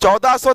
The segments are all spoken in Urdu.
1400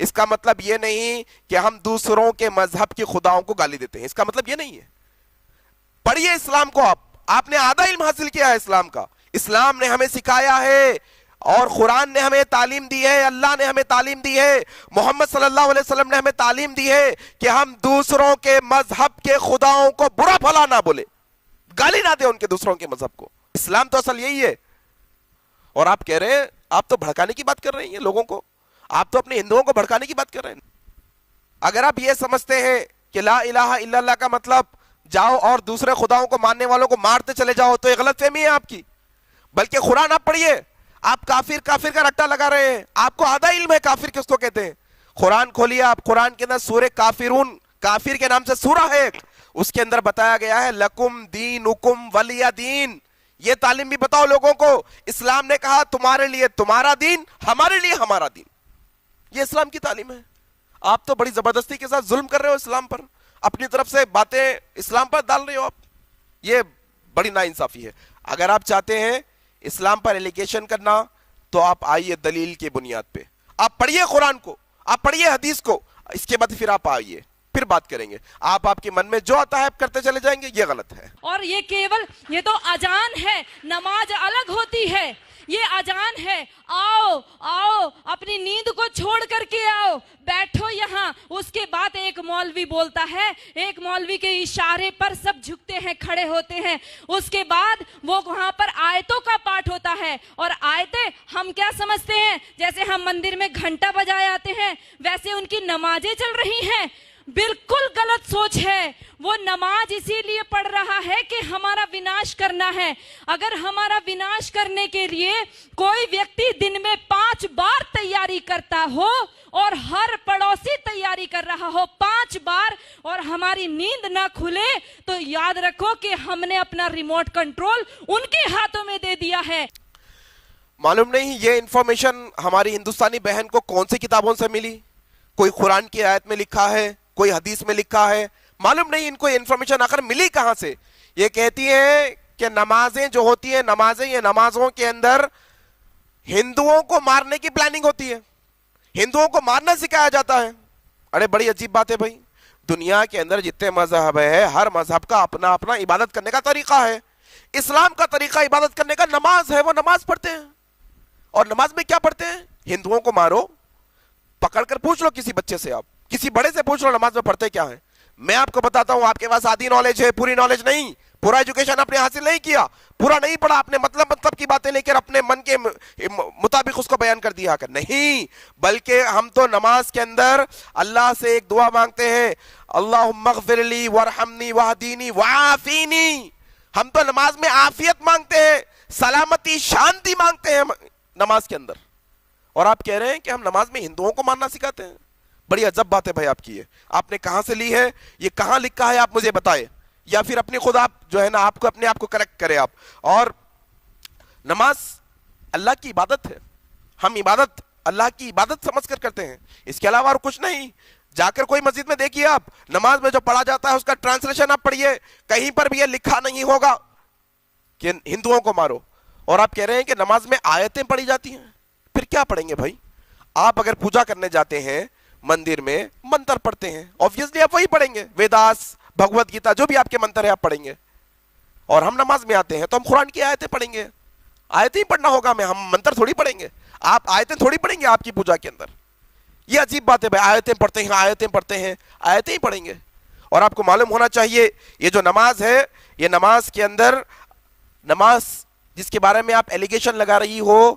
اس کا مطلب یہ نہیں کہ ہم دوسروں کے مذہب کے خداؤں کو گالی دیتے ہیں، اس کا مطلب یہ نہیں ہے۔ پڑھیے اسلام کو، آپ نے آدھا علم حاصل کیا ہے اسلام کا، اسلام نے ہمیں سکھایا ہے اور قرآن نے ہمیں تعلیم دی ہے، اللہ نے ہمیں تعلیم دی ہے، محمد صلی اللہ علیہ وسلم نے ہمیں تعلیم دی ہے کہ ہم دوسروں کے مذہب کے خداؤں کو برا بھلا نہ بولے، گالی نہ دیں ان کے دوسروں کے مذہب کو۔ اسلام تو اصل یہی ہے۔ اور آپ کہہ رہے ہیں، آپ تو بھڑکانے کی بات کر رہے ہیں لوگوں کو، آپ تو اپنے ہندوؤں کو بھڑکانے کی بات کر رہے ہیں۔ اگر آپ یہ سمجھتے ہیں کہ لا الہ الا اللہ کا مطلب جاؤ اور دوسرے خداؤں کو ماننے والوں کو مارتے چلے جاؤ، تو یہ غلط فہمی ہے آپ کی۔ بلکہ قرآن آپ پڑھیے، آپ کافر کافر کا رٹا لگا رہے ہیں، آپ کو آدھا علم ہے کافر کس کو کہتے ہیں۔ قرآن کھولیے آپ، قرآن کے اندر سورہ کافرون، کافر کے نام سے سورہ ہے، اس کے اندر بتایا گیا ہے لکم دینکم ولی دین۔ یہ تعلیم بھی بتاؤ لوگوں کو، اسلام نے کہا تمہارے لیے تمہارا دین، ہمارے لیے ہمارا دین، یہ اسلام کی تعلیم ہے۔ آپ تو بڑی زبردستی کے ساتھ ظلم کر رہے ہو اسلام پر، اپنی طرف سے باتیں اسلام پر ڈال رہے ہو آپ، یہ بڑی ناانصافی ہے۔ اگر آپ چاہتے ہیں اسلام پر ایلیگیشن کرنا تو آپ آئیے دلیل کی بنیاد پہ، آپ پڑھیے قرآن کو، آپ پڑھیے حدیث کو، اس کے بعد پھر آپ آئیے، پھر بات کریں گے۔ آپ کے من میں جو آتا ہے آپ کرتے چلے جائیں گے، یہ غلط ہے۔ اور یہ تو اذان ہے، نماز الگ ہوتی ہے، یہ اذان ہے، آؤ آؤ اپنی نیند کو چھوڑ کر کے آؤ، بیٹھو یہاں۔ اس کے بعد ایک مولوی بولتا ہے، ایک مولوی کے اشارے پر سب جھکتے ہیں، کھڑے ہوتے ہیں، اس کے بعد وہ وہاں پر آیتوں کا پاٹھ ہوتا ہے، اور آیتیں ہم کیا سمجھتے ہیں، جیسے ہم مندر میں گھنٹا بجائے آتے ہیں ویسے ان کی نمازیں چل رہی ہیں۔ بالکل غلط سوچ ہے۔ وہ نماز اسی لیے پڑھ رہا ہے کہ ہمارا وناش کرنا ہے۔ اگر ہمارا وناش کرنے کے لیے کوئی ویکتی دن میں 5 بار تیاری کرتا ہو اور ہر پڑوسی تیاری کر رہا ہو 5 بار، اور ہماری نیند نہ کھلے، تو یاد رکھو کہ ہم نے اپنا ریموٹ کنٹرول ان کے ہاتھوں میں دے دیا ہے۔ معلوم نہیں یہ انفارمیشن ہماری ہندوستانی بہن کو کون سی کتابوں سے ملی، کوئی قرآن کی آیت میں لکھا ہے، کوئی حدیث میں لکھا ہے، معلوم نہیں ان کو انفارمیشن آخر ملی کہاں سے۔ یہ کہتی ہے کہ نمازیں جو ہوتی ہیں، یہ نمازوں کے اندر ہندوؤں کو مارنے کی پلاننگ ہوتی ہے، ہندوؤں کو مارنا سکھایا جاتا ہے۔ ارے بڑی عجیب بات ہے بھائی، دنیا کے اندر جتنے مذہب ہے، ہر مذہب کا اپنا اپنا عبادت کرنے کا طریقہ ہے۔ اسلام کا طریقہ عبادت کرنے کا نماز ہے، وہ نماز پڑھتے ہیں، اور نماز میں کیا پڑھتے ہیں؟ ہندوؤں کو مارو، پکڑ کر پوچھ لو کسی بچے سے، آپ کسی بڑے سے پوچھ لو نماز میں پڑھتے کیا ہیں۔ میں آپ کو بتاتا ہوں، آپ کے پاس آدھی نالج ہے، پوری نالج نہیں، پورا ایجوکیشن آپ نے حاصل نہیں کیا، پورا نہیں پڑھا، آپ نے مطلب کی باتیں لے کر اپنے من کے مطابق اس کو بیان کر دیا کر، نہیں، بلکہ ہم تو نماز کے اندر اللہ سے ایک دعا مانگتے ہیں، اللہم اغفر لی وارحمنی واہدینی وعافینی۔ ہم تو نماز میں عافیت مانگتے ہیں، سلامتی، شانتی مانگتے ہیں نماز کے اندر، اور آپ کہہ رہے ہیں کہ ہم نماز میں ہندوؤں کو ماننا سکھاتے ہیں۔ بڑی عجب بات ہے بھائی آپ کی، آپ نے کہاں سے لی ہے، یہ کہاں لکھا ہے، آپ مجھے بتائیں، یا پھر اپنی خود آپ جو ہے نا آپ کو اپنے آپ کو کریکٹ کرے آپ۔ اور نماز اللہ کی عبادت ہے، ہم عبادت اللہ کی عبادت سمجھ کر کرتے ہیں، اس کے علاوہ اور کچھ نہیں۔ جا کر کوئی مسجد میں دیکھیے آپ، نماز میں جو پڑھا جاتا ہے اس کا ٹرانسلیشن آپ پڑھیے، کہیں پر بھی یہ لکھا نہیں ہوگا کہ ہندوؤں کو مارو، اور آپ کہہ رہے ہیں کہ نماز میں آیتیں پڑھی جاتی ہیں، پھر کیا پڑھیں گے بھائی؟ آپ اگر پوجا کرنے جاتے ہیں مندر میں، منتر پڑھتے ہیں، آبویسلی آپ وہی پڑھیں گے، ویداس، بھگوت گیتا، جو بھی آپ کے منتر ہے آپ پڑھیں گے۔ اور ہم نماز میں آتے ہیں تو ہم قرآن کی آیتیں پڑھیں گے، آیتیں ہی پڑھنا ہوگا، ہم منتر تھوڑی پڑھیں گے، آپ آیتیں تھوڑی پڑھیں گے آپ کی پوجا کے اندر۔ یہ عجیب بات ہے بھائی، آیتیں پڑھتے ہیں، آیتیں پڑھتے ہیں، آیتیں ہی پڑھیں گے۔ اور آپ کو معلوم ہونا چاہیے یہ جو نماز ہے، یہ نماز کے اندر، نماز جس کے بارے میں آپ ایلیگیشن لگا رہی ہو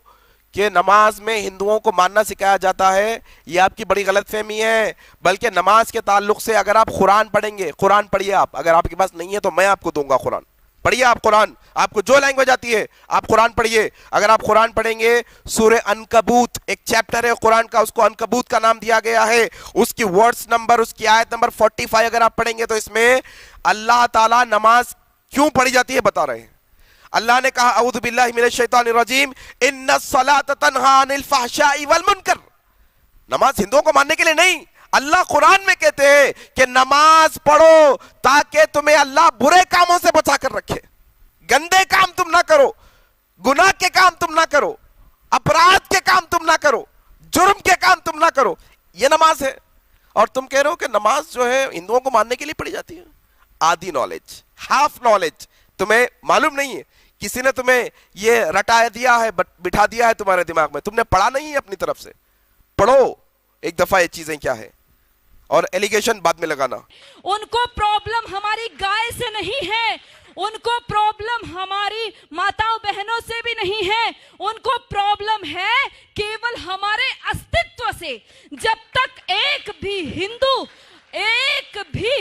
کہ نماز میں ہندوؤں کو ماننا سکھایا جاتا ہے، یہ آپ کی بڑی غلط فہمی ہے۔ بلکہ نماز کے تعلق سے اگر آپ قرآن پڑھیں گے، قرآن پڑھیے آپ، اگر آپ کے پاس نہیں ہے تو میں آپ کو دوں گا قرآن، پڑھیے آپ قرآن، آپ کو جو لینگویج آتی ہے آپ قرآن پڑھیے۔ اگر آپ قرآن پڑھیں گے، سورہ عنکبوت ایک چیپٹر ہے قرآن کا، اس کو عنکبوت کا نام دیا گیا ہے، اس کی ورڈز نمبر، اس کی آیت نمبر 45 اگر آپ پڑھیں گے تو اس میں اللہ تعالیٰ نماز کیوں پڑھی جاتی ہے بتا رہے ہیں۔ اللہ نے کہا اعوذ باللہ من الشیطان الرجیم ان الصلاۃ تنہی عن الفحشاء والمنکر، نماز ہندوؤں کو ماننے کے لیے نہیں، اللہ قرآن میں کہتے ہیں کہ نماز پڑھو تاکہ تمہیں اللہ برے کاموں سے بچا کر رکھے، گندے کام تم نہ کرو، گناہ کے کام تم نہ کرو، اپرادھ کے کام تم نہ کرو، جرم کے کام تم نہ کرو۔ یہ نماز ہے، اور تم کہہ رہے ہو کہ نماز جو ہے ہندوؤں کو ماننے کے لیے پڑھی جاتی ہے. آدھی نالج، ہاف نالج، تمہیں معلوم نہیں ہے، کسی نے تمہیں یہ رٹا دیا ہے، بٹھا دیا ہے تمہارے دماغ میں، تم نے پڑھا نہیں ہے اپنی طرف سے. پڑھو ایک دفعہ یہ چیزیں کیا ہے، اور ایلیگیشن بعد میں لگانا. ان کو پرابلم ہماری گائے سے نہیں ہے، ان کو پرابلم ہماری ماتاؤں بہنوں سے بھی نہیں ہے، ان کو پرابلم ہے کیول ہمارے استتو سے. جب تک ایک بھی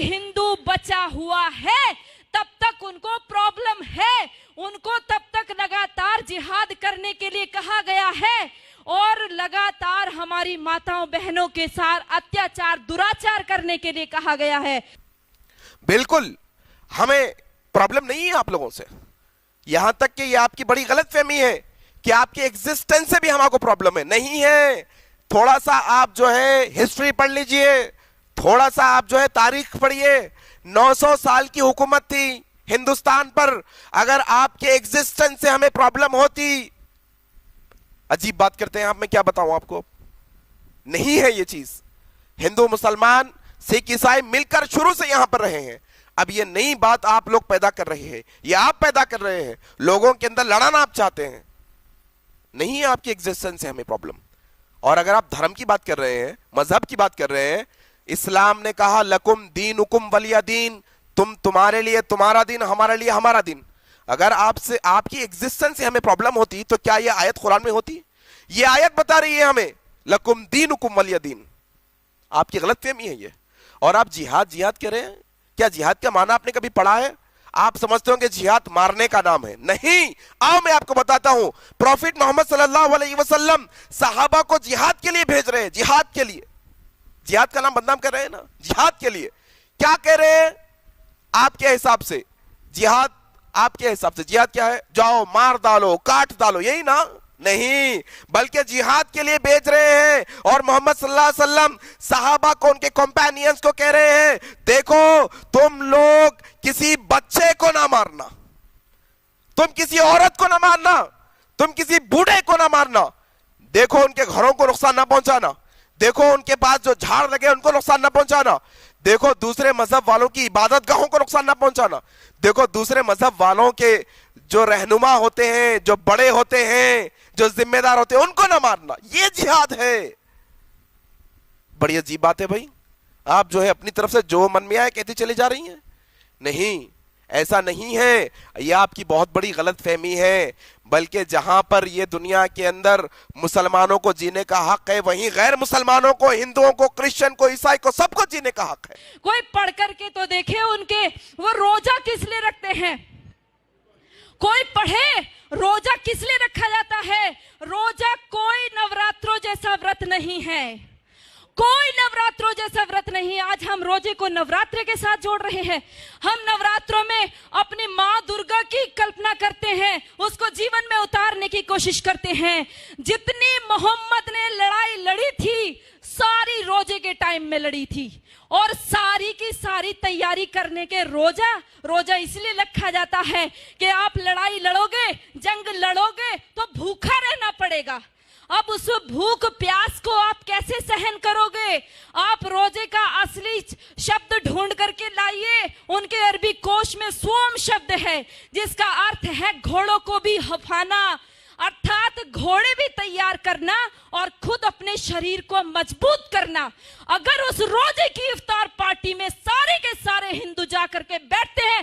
ہندو بچا ہوا ہے تب تک ان کو پرابلم ہے. ان کو تب تک لگاتار جہاد کرنے کے لیے کہا گیا ہے، اور لگاتار ہماری ماتاؤں بہنوں کے ساتھ اتیاچار دراچار کرنے کے لیے کہا گیا ہے. بالکل ہمیں پرابلم نہیں ہے آپ لوگوں سے، یہاں تک کہ یہ آپ کی بڑی غلط فہمی ہے کہ آپ کی ایگزسٹنس سے بھی ہمارے کو پرابلم ہے. نہیں ہے. تھوڑا سا آپ جو ہے ہسٹری پڑھ لیجئے، تھوڑا سا آپ جو ہے تاریخ پڑھیے. 900 سال کی حکومت تھی ہندوستان پر. اگر آپ کے ایگزسٹنس سے ہمیں پرابلم ہوتی، عجیب بات کرتے ہیں آپ، میں کیا بتاؤں آپ کو. نہیں ہے یہ چیز. ہندو مسلمان سکھ عیسائی مل کر شروع سے یہاں پر رہے ہیں. اب یہ نئی بات آپ لوگ پیدا کر رہے ہیں، یہ آپ پیدا کر رہے ہیں، لوگوں کے اندر لڑانا آپ چاہتے ہیں. نہیں ہے آپ کی ایگزسٹنس سے ہمیں پرابلم. اور اگر آپ دھرم کی بات کر رہے ہیں، مذہب کی بات کر رہے ہیں، اسلام نے کہا لکم دینکم ولی دین، تمہارے لیے تمہارا دین، ہمارے لیے ہمارا دین. اگر آپ کی ایگزسٹنس سے ہمیں پرابلم ہوتی تو کیا یہ آیت قرآن میں ہوتی؟ یہ آیت بتا رہی ہے ہمیں لکم دینکم ولی دین. آپ کی غلط فہمی ہے یہ. اور آپ جہاد کہہ رہے ہیں. کیا جہاد کا معنی آپ نے کبھی پڑھا ہے؟ آپ سمجھتے ہوں کہ جہاد مارنے کا نام ہے. نہیں. آؤ میں آپ کو بتاتا ہوں. پروفیٹ محمد صلی اللہ علیہ وسلم صحابہ کو جہاد کے لیے بھیج رہے ہیں، جہاد کے لیے. جہاد کا نام بدنام کر رہے ہیں نا، جہاد کے لیے. کیا کہہ رہے ہیں آپ کے حساب سے جہاد؟ آپ کے حساب سے جہاد کیا ہے؟ جاؤ مار ڈالو، کاٹ ڈالو، یہی نا؟ نہیں، بلکہ جہاد کے لیے بھیج رہے ہیں. اور محمد صلی اللہ علیہ وسلم صحابہ کو، ان کے کمپینینز کو کہہ رہے ہیں دیکھو تم لوگ کسی بچے کو نہ مارنا، تم کسی عورت کو نہ مارنا، تم کسی بوڑھے کو نہ مارنا. دیکھو ان کے گھروں کو نقصان نہ پہنچانا، دیکھو ان کے پاس جو جھاڑ لگے ان کو نقصان نہ پہنچانا، دیکھو دوسرے مذہب والوں کی عبادت گاہوں کو نقصان نہ پہنچانا، دیکھو دوسرے مذہب والوں کے جو رہنما ہوتے ہیں، جو بڑے ہوتے ہیں، جو ذمہ دار ہوتے ہیں، ان کو نہ مارنا. یہ جہاد ہے. بڑی عجیب بات ہے بھائی. آپ جو ہے اپنی طرف سے جو من میں آئے کہتی چلی جا رہی ہیں. نہیں، ایسا نہیں ہے. یہ آپ کی بہت بڑی غلط فہمی ہے. بلکہ جہاں پر یہ دنیا کے اندر مسلمانوں کو جینے کا حق ہے، وہیں غیر مسلمانوں کو، ہندوؤں کو، کرسچن کو، عیسائی کو، سب کو جینے کا حق ہے. کوئی پڑھ کر کے تو دیکھے ان کے وہ روزہ کس لیے رکھتے ہیں. کوئی پڑھے روزہ کس لیے رکھا جاتا ہے. روزہ کوئی نوراتروں جیسا ورت نہیں ہے، کوئی نوراتروں جیسا ورت نہیں. آج ہم روزے کو نوراترے کے ساتھ جوڑ رہے ہیں. ہم نوراتروں میں اپنی ماں درگا کی کلپنا کرتے ہیں، اس کو جیون میں اتارنے کی کوشش کرتے ہیں. جتنی محمد نے لڑائی لڑی تھی ساری روزے کے ٹائم میں لڑی تھی. اور ساری کی ساری تیاری کرنے کے روزہ اس لیے رکھا جاتا ہے کہ آپ لڑائی لڑو گے، جنگ لڑو گے تو بھوکا رہنا پڑے گا. اب اس بھوک پیاس کو آپ کیسے سہن کرو گے؟ آپ روزے کا اصلی شبد ڈھونڈ کر کے لائیے. ان کے عربی کوش میں سوم شبد ہے جس کا ارتھ ہے گھوڑوں کو بھی ہفانا، ارتھات گھوڑے بھی تیار کرنا اور خود اپنے شریر کو مضبوط کرنا. اگر اس روزے کی افطار پارٹی میں سارے کے سارے ہندو جا کر کے بیٹھتے ہیں،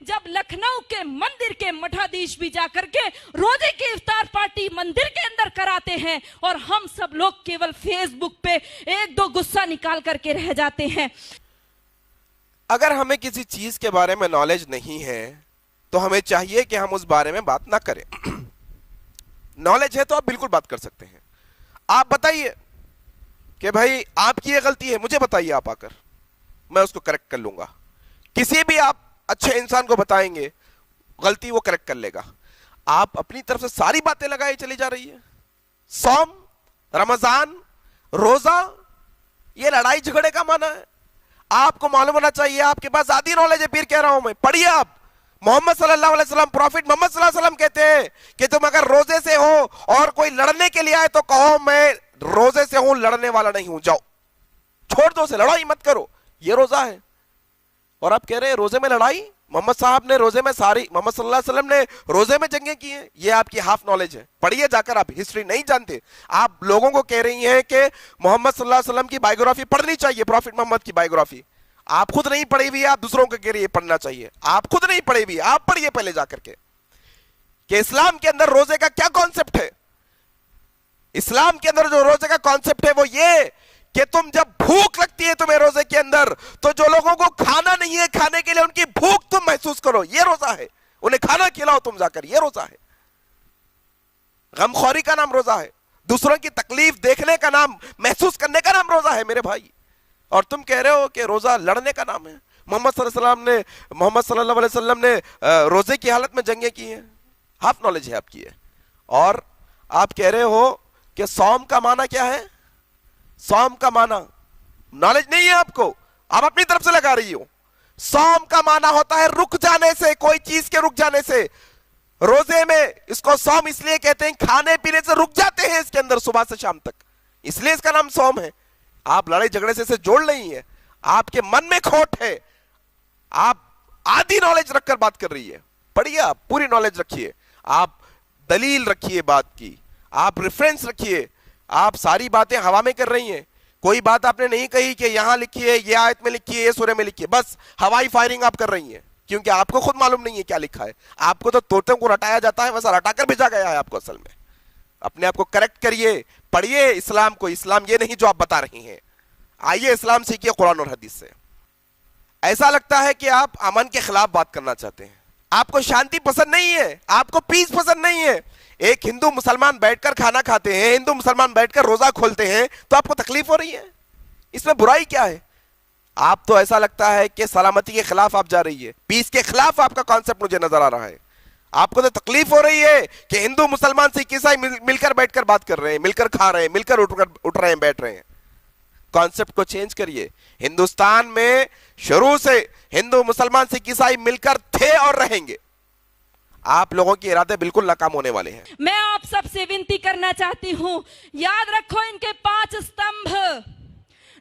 جب لکھنؤ کے مندر کے مٹھادھیش بھی جا کر کے روزے کی افطار پارٹی مندر کے اندر کراتے ہیں، اور ہم سب لوگ کیول فیس بک پہ ایک دو غصہ نکال کر کے رہ جاتے ہیں. اگر ہمیں کسی چیز کے بارے میں نالج نہیں ہے تو ہمیں چاہیے کہ ہم اس بارے میں بات نہ کریں. نالج ہے تو آپ بالکل بات کر سکتے ہیں. آپ بتائیے کہ بھائی آپ کی یہ غلطی ہے، مجھے بتائیے آپ آ کر، میں اس کو کریکٹ کر لوں گا. کسی بھی آپ اچھے انسان کو بتائیں گے غلطی، وہ کریکٹ کر لے گا. آپ اپنی طرف سے ساری باتیں لگائی چلی جا رہی ہے. صوم، رمضان، روزہ، یہ لڑائی جھگڑے کا معنی ہے. آپ کو معلوم ہونا چاہیے، آپ کے پاس آدھی نالج ہے. پیر کہہ رہا ہوں میں، پڑھیے آپ. محمد صلی اللہ علیہ وسلم، پروفیٹ محمد صلی اللہ علیہ وسلم کہتے ہیں کہ تم اگر روزے سے ہو اور کوئی لڑنے کے لیے آئے تو کہو میں روزے سے ہوں لڑنے والا نہیں ہوں, جاؤ چھوڑ دو اسے, لڑائی مت کرو, یہ روزہ ہے. اور آپ کہہ رہے ہیں روزے میں لڑائی, محمد صاحب نے روزے میں محمد صلی اللہ علیہ وسلم نے روزے میں جنگیں کی ہیں. یہ آپ کی ہاف نالج ہے, پڑھیے جا کر, آپ ہسٹری نہیں جانتے. آپ لوگوں کو کہہ رہی ہیں کہ محمد صلی اللہ علیہ وسلم کی بائیوگرافی پڑھنی چاہیے, پروفٹ محمد کی بائیوگرافی. آپ خود نہیں پڑھی ہوئی, آپ دوسروں کو کہہ رہی ہے پڑھنا چاہیے. آپ خود نہیں پڑھی ہوئی, آپ پڑھیے پہلے جا کر کے کہ اسلام کے اندر روزے کا کیا کانسیپٹ ہے. اسلام کے اندر جو روزے کا کانسیپٹ ہے وہ یہ کہ تم جب بھوک لگتی ہے تمہیں روزے کے اندر, تو جو لوگوں کو کھانا نہیں ہے کھانے کے لیے ان کی بھوک تم محسوس کرو, یہ روزہ ہے. انہیں کھانا کھلاؤ تم جا کر, یہ روزہ ہے. غمخوری کا نام روزہ ہے, دوسروں کی تکلیف دیکھنے کا نام, محسوس کرنے کا نام روزہ ہے میرے بھائی. اور تم کہہ رہے ہو کہ روزہ لڑنے کا نام ہے. محمد صلی اللہ علیہ وسلم نے روزے کی حالت میں جنگیں کی ہیں. ہاف نالج ہے آپ کی. اور آپ کہہ رہے ہو کہ صوم کا معنی کیا ہے. صوم کا معنی نالج نہیں ہے آپ کو, آپ اپنی طرف سے لگا رہی ہو. صوم کا معنی ہوتا ہے رک جانے سے, کوئی چیز کے رک جانے سے. روزے میں اس کو صوم اس لیے کہتے ہیں, کھانے پینے سے رک جاتے ہیں اس کے اندر صبح سے شام تک, اس لیے اس کا نام صوم ہے. آپ لڑائی جھگڑے سے اسے جوڑ نہیں ہے, آپ کے من میں کھوٹ ہے, آپ آدھی نالج رکھ کر بات کر رہی ہے. پڑھیے, آپ پوری نالج رکھیے, آپ دلیل رکھیے بات کی, آپ ریفرنس رکھیے. آپ ساری باتیں ہوا میں کر رہی ہیں, کوئی بات آپ نے نہیں کہی کہ یہاں لکھی ہے, یہ آیت میں لکھی ہے, یہ سورہ میں لکھی ہے. بس ہوائی فائرنگ آپ کر رہی ہیں, کیونکہ آپ کو خود معلوم نہیں ہے کیا لکھا ہے. آپ کو تو طوطوں کو رٹایا جاتا ہے, ویسا رٹا کر بھیجا گیا ہے آپ کو. اصل میں اپنے آپ کو کریکٹ کریے, پڑھیے اسلام کو. اسلام یہ نہیں جو آپ بتا رہی ہیں. آئیے اسلام سیکھیے قرآن اور حدیث سے. ایسا لگتا ہے کہ آپ امن کے خلاف بات کرنا چاہتے ہیں, آپ کو شانتی پسند نہیں ہے, آپ کو پیس پسند نہیں ہے. ایک ہندو مسلمان بیٹھ کر کھانا کھاتے ہیں, ہندو مسلمان بیٹھ کر روزہ کھولتے ہیں, تو آپ کو تکلیف ہو رہی ہے. اس میں برائی کیا ہے؟ آپ تو ایسا لگتا ہے کہ سلامتی کے خلاف آپ جا رہی ہے, پیس کے خلاف آپ کا کانسیپٹ مجھے نظر آ رہا ہے. آپ کو تو تکلیف ہو رہی ہے کہ ہندو مسلمان سکھ عیسائی مل کر بیٹھ کر بات کر رہے ہیں, مل کر کھا رہے ہیں, مل کر اٹھ رہے ہیں, بیٹھ رہے ہیں. کانسیپٹ کو چینج کریے. ہندوستان میں شروع سے ہندو مسلمان سکھ عیسائی مل کر تھے اور رہیں گے. آپ لوگوں کے ارادے بالکل ناکام ہونے والے ہیں. میں آپ سب سے ونتی کرنا چاہتی ہوں, یاد رکھو ان کے 5 استمبھ,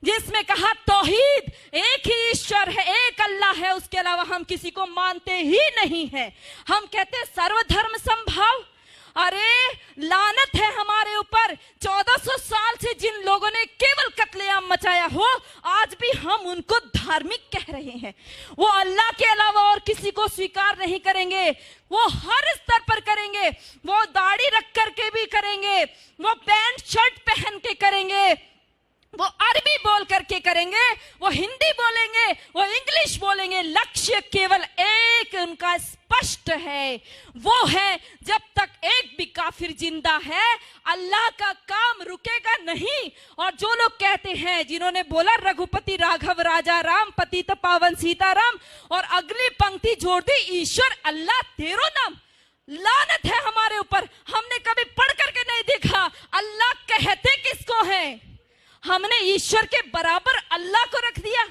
جس میں کہا توحید, ایک ہی ایشور ہے, ایک اللہ ہے, اس کے علاوہ ہم کسی کو مانتے ہی نہیں ہیں. ہم کہتے سرو دھرم سمبھاو. ارے لعنت ہے ہمارے اوپر, 1400 سال سے جن لوگوں نے کیول قتل عام مچایا ہو, آج بھی ہم ان کو دھارمک کہہ رہے ہیں. وہ اللہ کے علاوہ اور کسی کو سویکار نہیں کریں گے, وہ ہر استر پر کریں گے, وہ داڑھی رکھ کر کے بھی کریں گے, وہ پینٹ شرٹ پہن کے کریں گے, وہ عربی بول کر کے کریں گے, وہ ہندی بولیں گے, وہ انگلش بولیں گے. لکشیہ کیول ایک ان کا اسپشٹ ہے, وہ ہے جب تک ایک بھی کافر زندہ ہے اللہ کا کام رکے گا نہیں. اور جو لوگ کہتے ہیں, جنہوں نے بولا رگھوپتی راگھو راجا رام پتیت پاون سیتا رام, اور اگلی پنکتی جوڑ دی ایشور اللہ تیرو نام. لعنت ہے ہمارے اوپر, ہم نے کبھی پڑھ کر کے نہیں دیکھا اللہ کہتے کس کو ہیں. ہم نے ایشور کے برابر اللہ کو رکھ دیا.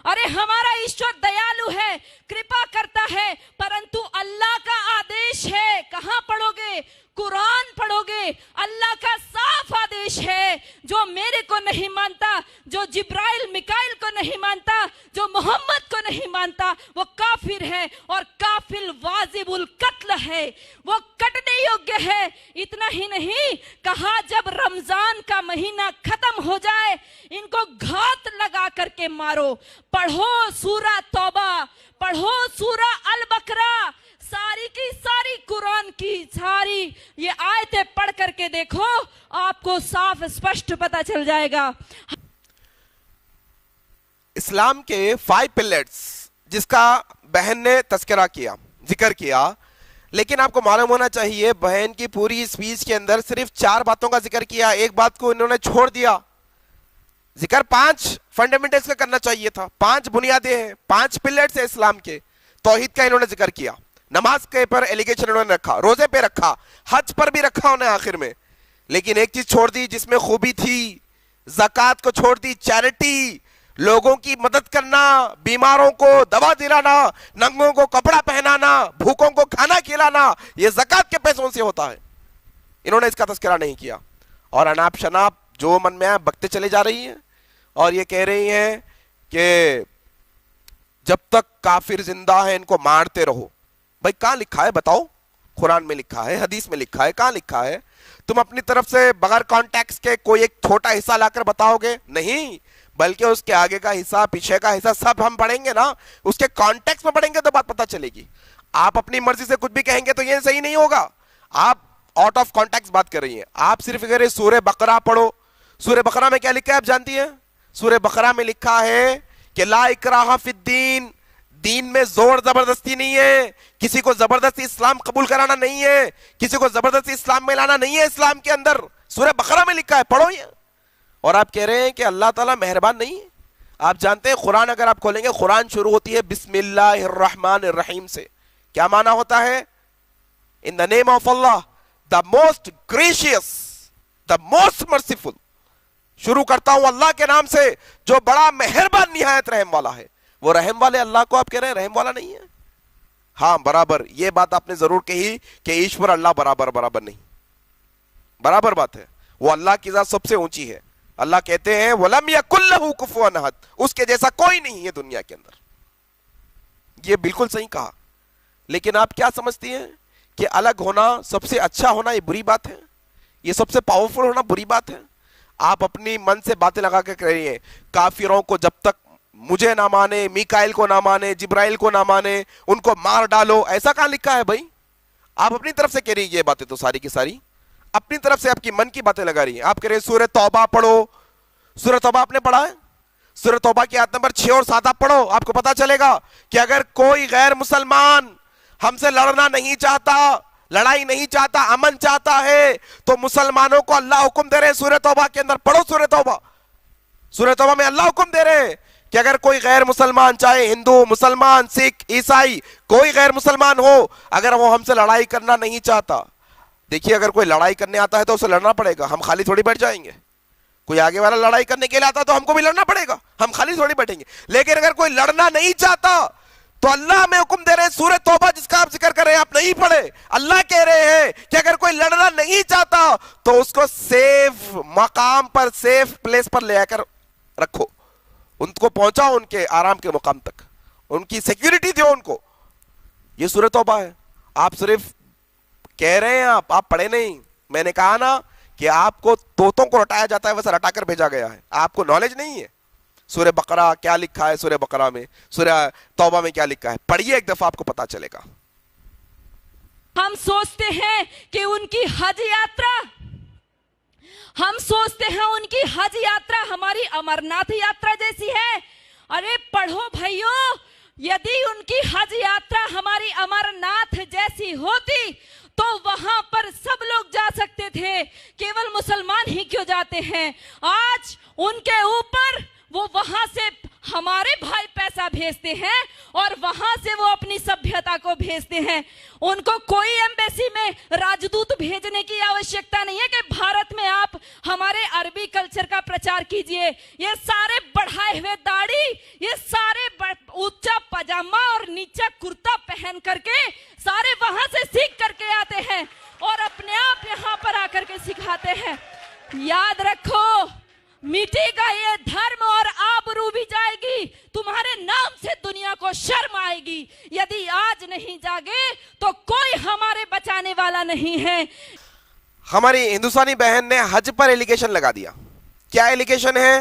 ارے ہمارا ایشور دیالو ہے, کرپا کرتا ہے, پرنتو اللہ کا آدیش ہے. کہاں پڑھو گے؟ قرآن پڑھو گے. اللہ کا صاف آدیش ہے, جو میرے کو نہیں مانتا, جو جبرائیل میکائیل کو نہیں مانتا, جو محمد کو نہیں مانتا, وہ کافر ہے, اور کافر واجب القتل ہے, وہ کٹنے یوگیہ ہے. اتنا ہی نہیں کہا جب رمضان کا مہینہ ختم ہو جائے ان کو گھات لگا کر کے مارو. پڑھو سورہ توبہ, پڑھو سورہ البقرہ, ساری کی ساری قرآن کی ساری یہ آیتیں پڑھ کر کے دیکھو, آپ کو صاف اسپشٹ پتا چل جائے گا. اسلام کے 5 پلرز جس کا بہن نے تذکرہ کیا, ذکر کیا, لیکن آپ کو معلوم ہونا چاہیے بہن کی پوری اسپیچ کے اندر صرف 4 باتوں کا ذکر کیا, ایک بات کو انہوں نے چھوڑ دیا. ذکر 5 فنڈامنٹلز کا کرنا چاہیے تھا, 5 بنیادیں ہیں, 5 پلرز ہیں اسلام کے. توحید کا انہوں نے ذکر کیا, نماز کے پر ایلیگیشن انہوں نے رکھا, روزے پہ رکھا, حج پر بھی رکھا انہیں آخر میں, لیکن ایک چیز چھوڑ دی جس میں خوبی تھی, زکوٰۃ کو چھوڑ دی. چیریٹی, لوگوں کی مدد کرنا, بیماروں کو دوا دلانا, ننگوں کو کپڑا پہنانا, بھوکوں کو کھانا کھلانا, یہ زکوٰۃ کے پیسوں سے ہوتا ہے. انہوں نے اس کا تذکرہ نہیں کیا. اور اناپ شناپ جو من میں آیا بکتے چلے جا رہی ہیں اور یہ کہہ رہی ہیں کہ جب تک کافر زندہ ہے ان کو مارتے رہو. بھائی کہاں لکھا ہے بتاؤ؟ قرآن میں لکھا ہے, حدیث میں لکھا ہے, کہاں لکھا ہے؟ تم اپنی طرف سے بغیر کانٹیکس کے کوئی ایک چھوٹا حصہ لا کر بتاؤ گے؟ نہیں, بلکہ اس کے آگے کا حصہ, پیچھے کا حصہ سب ہم پڑھیں گے نا, اس کے کانٹیکس میں پڑھیں گے تو بات پتہ چلے گی. آپ اپنی مرضی سے کچھ بھی کہیں گے تو یہ صحیح نہیں ہوگا. آپ آؤٹ آف کانٹیکس بات کر رہی ہیں. آپ صرف اگر سورہ بقرہ پڑھو, سورہ بقرہ میں کیا لکھا ہے آپ جانتی ہیں؟ سورہ بقرہ میں لکھا ہے کہ لا اکراہ فی الدین, دین میں زور زبردستی نہیں ہے, کسی کو زبردستی اسلام قبول کرانا نہیں ہے, کسی کو زبردستی اسلام میں لانا نہیں ہے. اسلام کے اندر سورہ بقرہ میں لکھا ہے, پڑھو یہ. اور آپ کہہ رہے ہیں کہ اللہ تعالیٰ مہربان نہیں ہے. آپ جانتے ہیں قرآن اگر آپ کھولیں گے, قرآن شروع ہوتی ہے بسم اللہ الرحمن الرحیم سے. کیا معنی ہوتا ہے؟ In the name of Allah, the most gracious, the most merciful. شروع کرتا ہوں اللہ کے نام سے جو بڑا مہربان نہایت رحم والا ہے. وہ رحم والے اللہ کو آپ کہہ رہے ہیں رحم والا نہیں ہے؟ ہاں برابر, یہ بات آپ نے ضرور کہی کہ ایشور اللہ برابر نہیں, برابر بات ہے. وہ اللہ کی ذات سب سے اونچی ہے. اللہ کہتے ہیں وَلَمْ يَكُنْ لَهُ كُفُوًا أَحَدٌ, اس کے جیسا کوئی نہیں ہے دنیا کے اندر. یہ بالکل صحیح کہا. لیکن آپ کیا سمجھتی ہیں کہ الگ ہونا, سب سے اچھا ہونا یہ بری بات ہے؟ یہ سب سے پاورفل ہونا بری بات ہے؟ آپ اپنی من سے باتیں لگا کے کہہ رہی ہیں کافروں کو جب تک مجھے نہ مانے, میکائیل کو نہ مانے, جبرائیل کو نہ مانے, ان کو مار ڈالو. ایسا کہاں لکھا ہے بھائی؟ آپ اپنی طرف سے کہہ رہی ہیں یہ باتیں, تو ساری کی ساری اپنی طرف سے آپ کی من کی باتیں لگا رہی ہیں. آپ کہہ رہے ہیں سورہ توبہ پڑھو. سورہ توبہ آپ نے پڑھا ہے؟ سورہ توبہ کی آیت نمبر 6 اور 7 آپ پڑھو, آپ کو پتا چلے گا کہ اگر کوئی غیر مسلمان ہم سے لڑنا نہیں چاہتا, لڑائی نہیں چاہتا, امن چاہتا ہے, تو مسلمانوں کو اللہ حکم دے رہے ہیں سورہ توبہ کے اندر, پڑھو سورہ توبہ. سورہ توبہ میں اللہ حکم دے رہے ہیں کہ اگر کوئی غیر مسلمان, چاہے ہندو, مسلمان, سکھ, عیسائی, کوئی غیر مسلمان ہو, اگر وہ ہم سے لڑائی کرنا نہیں چاہتا. دیکھیے اگر کوئی لڑائی کرنے آتا ہے تو اسے لڑنا پڑے گا, ہم خالی تھوڑی بیٹھ جائیں گے. کوئی آگے والا لڑائی کرنے کے لیے آتا تو ہم کو بھی لڑنا پڑے گا, ہم خالی تھوڑی بیٹھیں گے. لیکن اگر کوئی لڑنا نہیں چاہتا تو اللہ ہمیں حکم دے رہے ہیں سورہ توبہ جس کا آپ ذکر کر رہے ہیں, آپ نہیں پڑھے, اللہ کہہ رہے ہیں کہ اگر کوئی لڑنا نہیں چاہتا تو اس کو سیف مقام پر, سیف پلیس پر لے آ کر رکھو, ان کو پہنچاؤ ان کے آرام کے مقام تک, ان کی سیکیورٹی دو ان کو. یہ سورہ توبہ ہے. آپ صرف کہہ رہے ہیں, آپ پڑھے نہیں. میں نے کہا نا کہ آپ کو طوطوں کو رٹایا جاتا ہے ویسا رٹا کر بھیجا گیا ہے, آپ کو نالج نہیں ہے. سورہ بقرہ کیا لکھا ہے, سورہ بقرہ میں, سورہ توبہ میں کیا لکھا ہے, پڑھیے ایک دفعہ, آپ کو پتا چلے گا. ہم سوچتے ہیں کہ ان کی حج یاترا, ہم سوچتے ہیں ان کی حج یاترا ہماری امرناتھ یاترا جیسی ہے. ارے پڑھو بھائیو, یدی ان کی حج یاترا ہماری امرناتھ جیسی ہوتی تو وہاں پر سب لوگ جا سکتے تھے, کیول مسلمان ہی کیوں جاتے ہیں؟ آج ان کے اوپر وہ وہاں سے ہمارے بھائی پیسہ بھیجتے ہیں اور وہاں سے وہ اپنی سبھیتا کو بھیجتے ہیں. ان کو کوئی ایمبیسی میں راجدوت بھیجنے کی آوشکتا نہیں ہے کہ بھارت میں آپ ہمارے عربی کلچر کا پرچار کیجئے. یہ سارے بڑھائے ہوئے داڑھی, یہ سارے اونچا پاجامہ اور نیچا کرتا پہن کر کے سارے وہاں سے سیکھ کر کے آتے ہیں اور اپنے آپ یہاں پر آ کر کے سکھاتے ہیں. یاد رکھو, مٹے گا یہ دھرم اور آبرو بھی جائے گی, تمہارے نام سے دنیا کو شرم آئے گی. یدی آج نہیں جاگے تو کوئی ہمارے بچانے والا نہیں ہے. ہماری ہندوستانی بہن نے حج پر ایلیگیشن لگا دیا. کیا ایلیگیشن ہے؟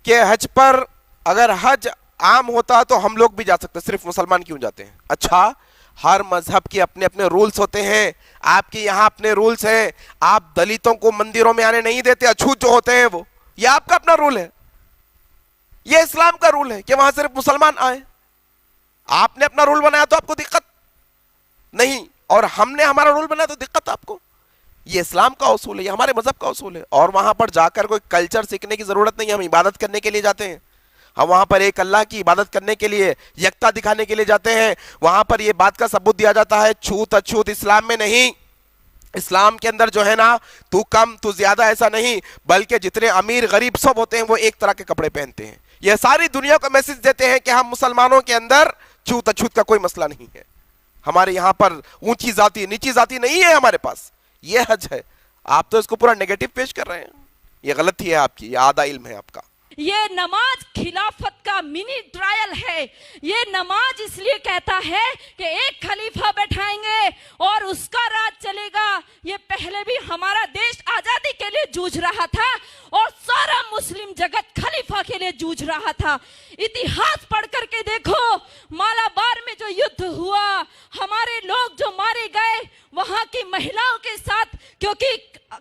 کہ حج پر اگر حج عام ہوتا تو ہم لوگ بھی جا سکتے, صرف مسلمان کیوں جاتے ہیں؟ اچھا, ہر مذہب کے اپنے اپنے رولز ہوتے ہیں. آپ کے یہاں اپنے رولز ہیں, آپ دلتوں کو مندروں میں آنے نہیں دیتے, اچھوت جو ہوتے ہیں وہ, یہ آپ کا اپنا رول ہے. یہ اسلام کا رول ہے کہ وہاں صرف مسلمان آئے. آپ نے اپنا رول بنایا تو آپ کو دقت نہیں, اور ہم نے ہمارا رول بنایا تو دقت آپ کو. یہ اسلام کا اصول ہے, یہ ہمارے مذہب کا اصول ہے. اور وہاں پر جا کر کوئی کلچر سیکھنے کی ضرورت نہیں ہے, ہم عبادت کرنے کے لیے جاتے ہیں. ہم وہاں پر ایک اللہ کی عبادت کرنے کے لیے, یکتا دکھانے کے لیے جاتے ہیں. وہاں پر یہ بات کا ثبوت دیا جاتا ہے چھوت اچھوت اسلام میں نہیں. اسلام کے اندر جو ہے نا, تو کم تو زیادہ ایسا نہیں, بلکہ جتنے امیر غریب سب ہوتے ہیں وہ ایک طرح کے کپڑے پہنتے ہیں. یہ ساری دنیا کو میسج دیتے ہیں کہ ہم مسلمانوں کے اندر چھوت اچھوت کا کوئی مسئلہ نہیں ہے. ہمارے یہاں پر اونچی ذاتی نیچی ذاتی نہیں ہے ہمارے پاس. یہ حج ہے, آپ تو اس کو پورا نیگیٹو پیش کر رہے ہیں. یہ غلطی ہے آپ کی, یہ آدھا علم ہے آپ کا. یہ نماز خلافت کا منی ٹرائل ہے. یہ نماز اس لیے کہتا ہے کہ ایک خلیفہ بیٹھائیں گے اور اس کا راج چلے گا. یہ پہلے بھی ہمارا دیش آزادی کے لیے جوجھ رہا تھا اور سارا مسلم جگت خلیفہ کے لیے جوجھ رہا تھا. اتہاس پڑھ کر کے دیکھو, مالابار میں جو یدھ ہوا, ہمارے لوگ جو مارے گئے وہاں کی مہیلاؤں کے ساتھ, کیونکہ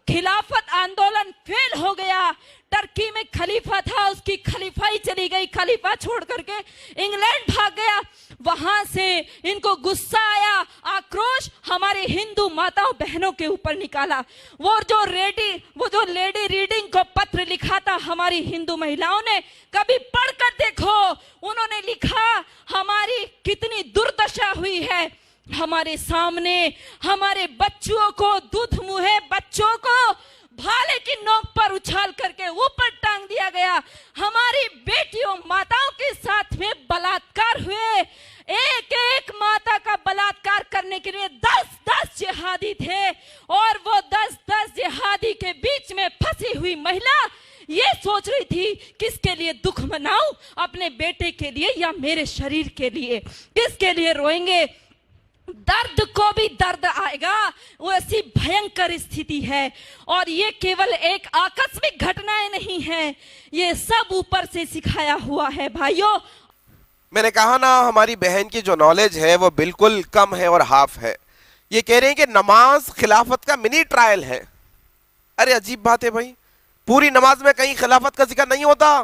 خلافت آندولن فیل ہو گیا. ترکی میں خلیفہ تھا, اس کی خلیفائی چلی گئی, خلیفہ چھوڑ کر کے انگلینڈ بھاگ گیا. وہاں سے ان کو غصہ آیا, آکروش ہمارے ہندو ماتاؤں بہنوں کے اوپر نکالا. وہ جو لیڈی ریڈنگ کو پتر لکھا تھا ہماری ہندو مہیلاؤں نے, کبھی پڑھ کر دیکھو. انہوں نے لکھا ہماری کتنی دردشا ہوئی ہے. ہمارے سامنے ہمارے بچوں کو, دودھ منہے بچوں کو بھالے کی نوک پر اچھال کر کے اوپر ٹانگ دیا گیا. ہماری بیٹیوں ماتاؤں کے ساتھ میں بلاತ್ಕಾರ ہوئے. ایک ایک ماتا کا بلاತ್ಕಾರ کرنے کے لیے 10 جہادی تھے, اور وہ 10 جہادی کے بیچ میں پھنسی ہوئی مہیلا یہ سوچ رہی تھی کس کے لیے دکھ مناؤں, اپنے بیٹے کے لیے یا میرے شریر کے لیے, کس کے لیے روئیں گے. درد کو بھی درد آئے گا, وہ ایسی بھینکر استھتی ہے. اور یہ کیول ایک آکسمک گھٹنائیں نہیں ہیں, یہ سب اوپر سے سکھایا ہوا ہے. بھائیوں, میں نے کہا نا ہماری بہن کی جو نالج ہے وہ بالکل کم ہے اور ہاف ہے. یہ کہہ رہے ہیں کہ نماز خلافت کا منی ٹرائل ہے. ارے عجیب بات ہے بھائی, پوری نماز میں کہیں خلافت کا ذکر نہیں ہوتا.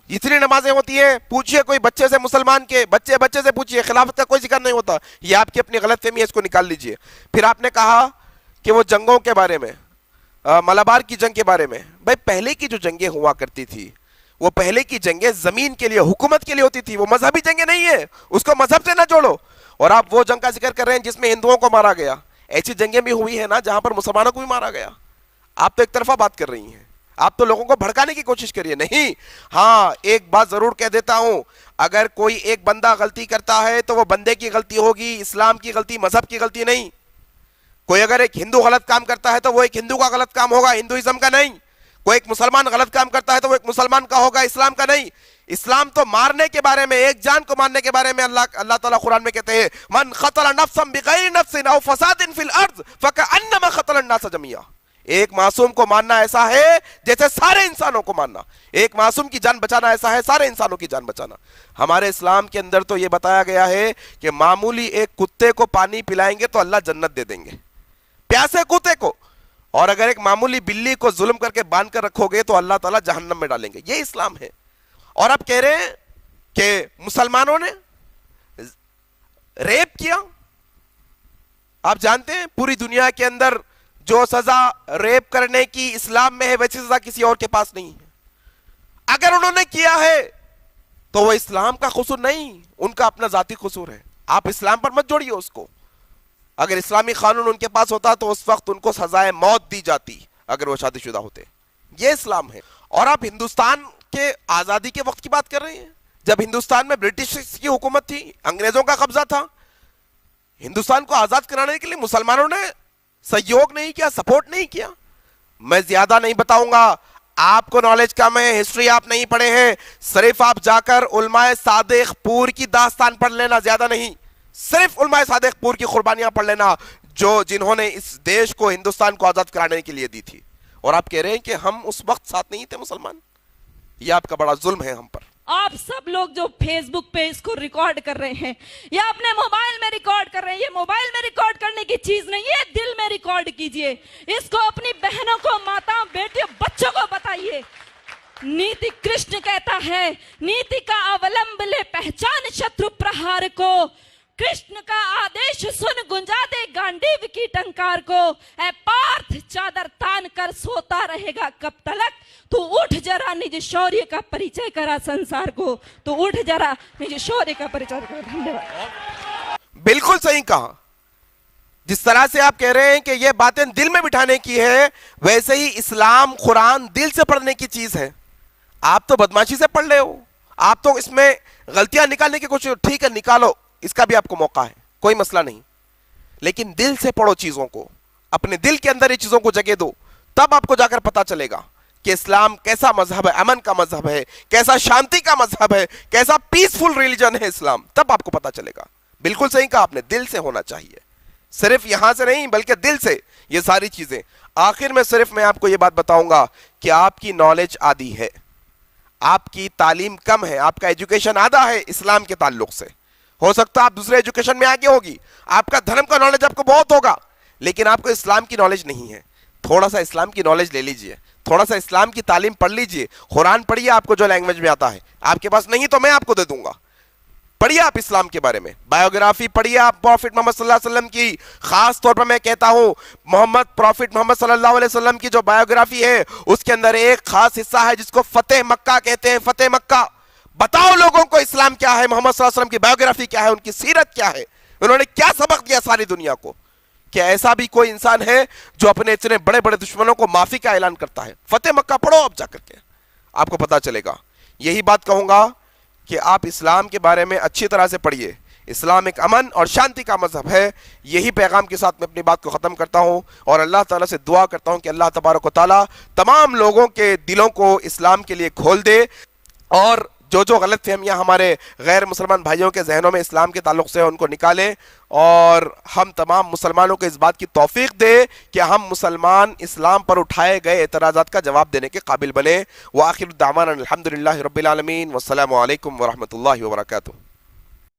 اتنی نمازیں ہوتی ہیں, پوچھئے کوئی بچے سے, مسلمان کے بچے سے پوچھئے, خلافت کا کوئی ذکر نہیں ہوتا. یہ آپ کی اپنی غلط فہمی ہے, اس کو نکال لیجئے. پھر آپ نے کہا کہ وہ جنگوں کے بارے میں, ملابار کی جنگ کے بارے میں. بھائی پہلے کی جو جنگیں ہوا کرتی تھی, وہ پہلے کی جنگیں زمین کے لیے, حکومت کے لیے ہوتی تھی. وہ مذہبی جنگیں نہیں ہیں, اس کو مذہب سے نہ جوڑو. اور آپ وہ جنگ کا ذکر کر رہے ہیں جس میں ہندوؤں کو مارا گیا. ایسی جنگیں بھی ہوئی ہیں نا جہاں پر مسلمانوں کو بھی مارا گیا. آپ تو ایک طرفہ بات کر رہی ہیں, آپ تو لوگوں کو بھڑکانے کی کوشش کریے. نہیں, ہاں ایک بات ضرور کہہ دیتا ہوں, اگر کوئی ایک بندہ غلطی کرتا ہے تو وہ بندے کی غلطی ہوگی, اسلام کی غلطی, مذہب کی غلطی نہیں. کوئی اگر ایک ہندو غلط کام کرتا ہے تو وہ ایک ہندو کا غلط کام ہوگا, ہندوازم کا نہیں. کوئی ایک مسلمان غلط کام کرتا ہے تو وہ ایک مسلمان کا ہوگا, اسلام کا نہیں. اسلام تو مارنے کے بارے میں, ایک جان کو مارنے کے بارے میں اللہ تعالیٰ قرآن میں کہتے ہیں, من قتل نفسا بغیر نفس او فساد فی الارض فکأنما قتل الناس جميعا. ایک معصوم کو ماننا ایسا ہے جیسے سارے انسانوں کو ماننا. ایک معصوم کی جان بچانا ایسا ہے سارے انسانوں کی جان بچانا. ہمارے اسلام کے اندر تو یہ بتایا گیا ہے کہ معمولی ایک کتے کو پانی پلائیں گے تو اللہ جنت دے دیں گے, پیاسے کتے کو. اور اگر ایک معمولی بلی کو ظلم کر کے باندھ کر رکھو گے تو اللہ تعالیٰ جہنم میں ڈالیں گے. یہ اسلام ہے. اور آپ کہہ رہے ہیں کہ مسلمانوں نے ریپ کیا. آپ جانتے ہیں پوری دنیا کے اندر جو سزا ریپ کرنے کی اسلام میں ہے ویسی سزا کسی اور کے پاس نہیں ہے. اگر انہوں نے کیا ہے تو وہ اسلام کا قصور نہیں, ان کا اپنا ذاتی قصور ہے. آپ اسلام پر مت جوڑیے اس کو. اگر اسلامی قانون ان کے پاس ہوتا تو اس وقت ان کو سزائے موت دی جاتی اگر وہ شادی شدہ ہوتے. یہ اسلام ہے. اور آپ ہندوستان کے آزادی کے وقت کی بات کر رہے ہیں, جب ہندوستان میں برٹش کی حکومت تھی, انگریزوں کا قبضہ تھا. ہندوستان کو آزاد کرانے کے لیے مسلمانوں نے سہیوگ نہیں کیا, سپورٹ نہیں کیا. میں زیادہ نہیں بتاؤں گا, آپ کو نالج کم ہے, ہسٹری آپ نہیں پڑھے ہیں. صرف آپ جا کر علماء صادق پور کی داستان پڑھ لینا, زیادہ نہیں. صرف علماء صادق پور کی قربانیاں پڑھ لینا جنہوں نے اس دیش کو, ہندوستان کو آزاد کرانے کے لیے دی تھی. اور آپ کہہ رہے ہیں کہ ہم اس وقت ساتھ نہیں تھے مسلمان. یہ آپ کا بڑا ظلم ہے ہم پر. آپ سب لوگ جو فیس بک پہ اس کو ریکارڈ کر رہے ہیں یا اپنے موبائل میں ریکارڈ کر رہے ہیں, یہ موبائل میں ریکارڈ کرنے کی چیز نہیں ہے, دل میں ریکارڈ کیجئے. اس کو اپنی بہنوں کو, ماتاؤں, بیٹیوں, بچوں کو بتائیے. نیتی کرشن کہتا ہے, نیتی کا اولمبلے پہچان شترو پرہار کو. کرشن کا آدیش سن گنجا دے گانڈیو کی ٹنکار کو. اے پارتھ چادر تان کر سوتا رہے گا کب تلک, تو اٹھ جرا نج شوریہ کا پریچے کرا سنسار کو. تو اٹھ جرا نج شوریہ کا پریچے کرا. دھنیہ واد. بالکل صحیح کہا. جس طرح سے آپ کہہ رہے ہیں کہ یہ باتیں دل میں بٹھانے کی ہے, ویسے ہی اسلام قرآن دل سے پڑھنے کی چیز ہے. آپ تو بدماشی سے پڑھ لے ہو, آپ تو اس میں غلطیاں نکالنے کی کوشش, ٹھیک ہے نکالو, اس کا بھی آپ کو موقع ہے, کوئی مسئلہ نہیں. لیکن دل سے پڑھو چیزوں کو, اپنے دل کے اندر یہ چیزوں کو جگہ دو, تب آپ کو جا کر پتا چلے گا. کہ اسلام کیسا مذہب ہے، امن کا مذہب ہے، کیسا شانتی کا مذہب ہے، کیسا پیسفل ریلیجن ہے اسلام، تب آپ کو پتا چلے گا۔ بالکل صحیح کہا آپ نے، دل سے ہونا چاہیے، صرف یہاں سے نہیں بلکہ دل سے، یہ ساری چیزیں۔ آخر میں صرف میں آپ کو یہ بات بتاؤں گا کہ آپ کی نالج آدھی ہے، آپ کی تعلیم کم ہے، آپ کا ایجوکیشن آدھا ہے اسلام کے تعلق سے۔ ہو سکتا ہے آپ دوسرے ایجوکیشن میں آگے ہوگی، آپ کا دھرم کا نالج آپ کو بہت ہوگا، لیکن آپ کو اسلام کی نالج نہیں ہے۔ تھوڑا سا اسلام کی نالج لے لیجئے، تھوڑا سا اسلام کی تعلیم پڑھ لیجئے، قرآن پڑھیے آپ کو جو لینگویج میں آتا ہے، آپ کے پاس نہیں تو میں آپ کو دے دوں گا۔ پڑھیے آپ اسلام کے بارے میں، بایوگرافی پڑھیے آپ پروفٹ محمد صلی اللہ علیہ وسلم کی۔ خاص طور پر میں کہتا ہوں پروفٹ محمد صلی اللہ علیہ وسلم کی جو بایوگرافی ہے اس کے اندر ایک خاص حصہ ہے جس کو فتح مکہ کہتے ہیں۔ فتح مکہ، بتاؤ لوگوں کو اسلام کیا ہے، محمد صلی اللہ علیہ وسلم کی بایوگرافی کیا ہے، ان کی سیرت کیا ہے، انہوں نے کیا سبق دیا ساری دنیا کو۔ کہ ایسا بھی کوئی انسان ہے جو اپنے اتنے بڑے بڑے دشمنوں کو معافی کا اعلان کرتا ہے؟ فتح مکہ پڑھو آپ جا کر کے، آپ کو پتا چلے گا۔ یہی بات کہوں گا کہ آپ اسلام کے بارے میں اچھی طرح سے پڑھیے، اسلام ایک امن اور شانتی کا مذہب ہے۔ یہی پیغام کے ساتھ میں اپنی بات کو ختم کرتا ہوں اور اللہ تعالیٰ سے دعا کرتا ہوں کہ اللہ تبارک و تعالیٰ تمام لوگوں کے دلوں کو اسلام کے لیے کھول دے، اور جو غلط فہمیاں ہمارے غیر مسلمان بھائیوں کے ذہنوں میں اسلام کے تعلق سے ان کو نکالے، اور ہم تمام مسلمانوں کو اس بات کی توفیق دے کہ ہم مسلمان اسلام پر اٹھائے گئے اعتراضات کا جواب دینے کے قابل بنے۔ وآخر دعوانا الحمدللہ رب العالمین، والسلام علیکم ورحمۃ اللہ وبرکاتہ۔